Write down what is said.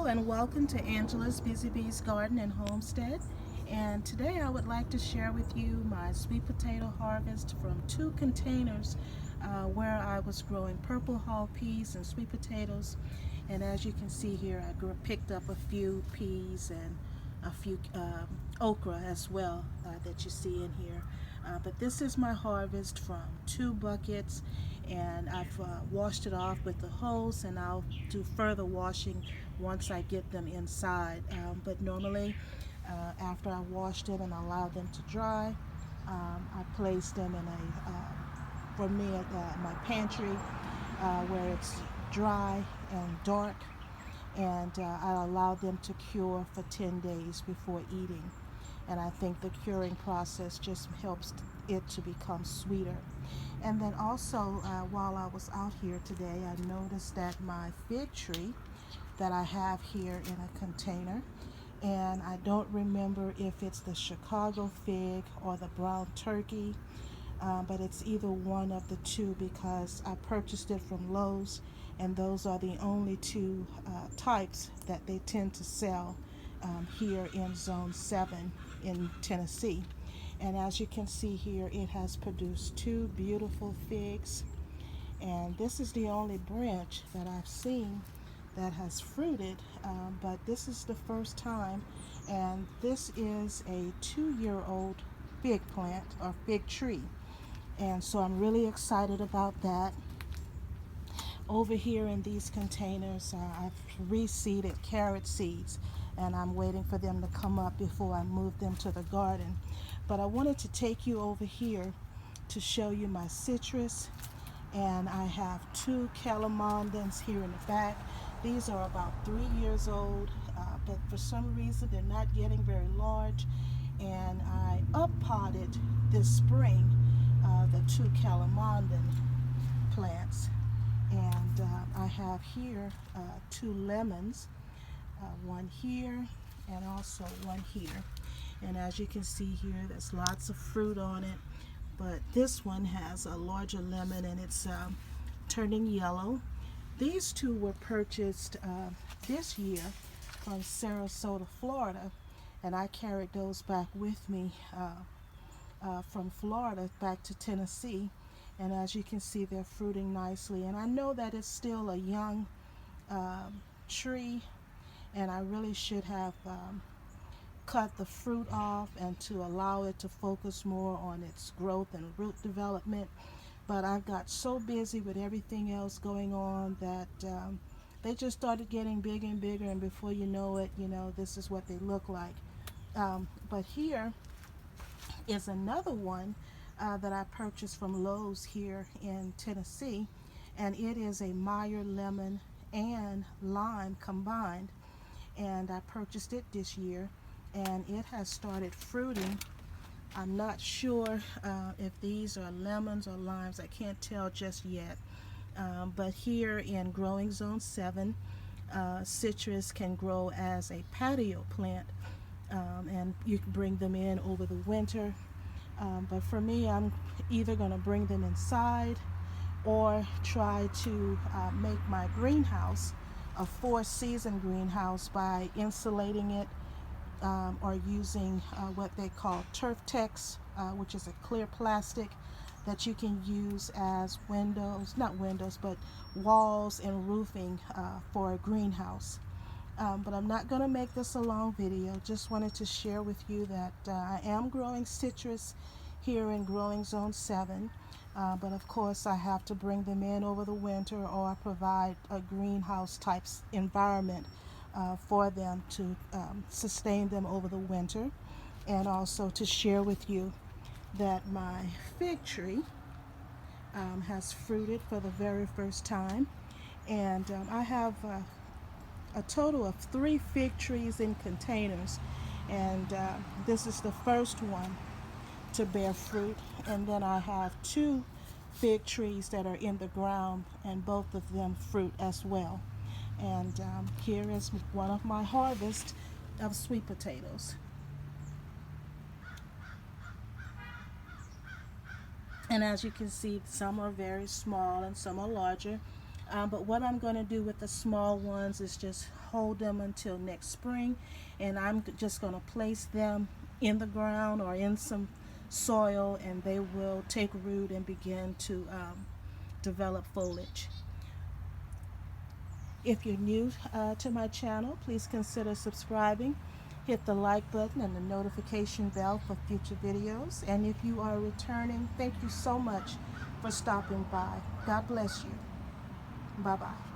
Hello and welcome to Angela's Busy Bees Garden and Homestead. And today I would like to share with you my sweet potato harvest from two containers where I was growing purple hull peas and sweet potatoes. And as you can see here, I picked up a few peas and a few okra as well that you see in here. But this is my harvest from two buckets, and I've washed it off with the hose, and I'll do further washing once I get them inside. But normally, after I wash them and allow them to dry, I place them in for me at my pantry where it's dry and dark, and I allow them to cure for 10 days before eating. And I think the curing process just helps it to become sweeter. And then also, while I was out here today, I noticed that my fig tree that I have here in a container, and I don't remember if it's the Chicago fig or the brown turkey, but it's either one of the two because I purchased it from Lowe's, and those are the only two types that they tend to sell here in Zone 7 in Tennessee. And as you can see here, it has produced two beautiful figs, and this is the only branch that I've seen that has fruited, but this is the first time, and this is a 2-year-old fig plant or fig tree, and so I'm really excited about that. Over here in these containers, I've reseeded carrot seeds, and I'm waiting for them to come up before I move them to the garden. But I wanted to take you over here to show you my citrus, and I have two calamondins here in the back. These are about 3 years old, but for some reason they're not getting very large, and I up-potted this spring the two calamondin plants. And I have here two lemons, one here and also one here. And as you can see here, there's lots of fruit on it, but this one has a larger lemon, and it's turning yellow. These two were purchased this year from Sarasota, Florida, and I carried those back with me from Florida back to Tennessee. And as you can see, they're fruiting nicely, and I know that it's still a young tree, and I really should have cut the fruit off and to allow it to focus more on its growth and root development. But I got so busy with everything else going on that they just started getting bigger and bigger, and before you know it, this is what they look like. But here is another one that I purchased from Lowe's here in Tennessee, and it is a Meyer lemon and lime combined, and I purchased it this year, and it has started fruiting. I'm not sure if these are lemons or limes. I can't tell just yet, but here in Growing Zone 7, citrus can grow as a patio plant, and you can bring them in over the winter. But for me, I'm either going to bring them inside or try to make my greenhouse a 4-season greenhouse by insulating it or using what they call Turf-Tex, which is a clear plastic that you can use as windows, not windows, but walls and roofing for a greenhouse. But I'm not going to make this a long video. Just wanted to share with you that I am growing citrus here in Growing Zone 7. But of course I have to bring them in over the winter, or I provide a greenhouse type environment for them to sustain them over the winter. And also to share with you that my fig tree has fruited for the very first time. And I have a total of 3 fig trees in containers, and this is the first one to bear fruit. And then I have 2 fig trees that are in the ground, and both of them fruit as well. And here is one of my harvests of sweet potatoes. And as you can see, some are very small and some are larger. But what I'm going to do with the small ones is just hold them until next spring, and I'm just going to place them in the ground or in some soil, and they will take root and begin to develop foliage. If you're new to my channel, please consider subscribing. Hit the like button and the notification bell for future videos. And if you are returning, thank you so much for stopping by. God bless you. Bye-bye.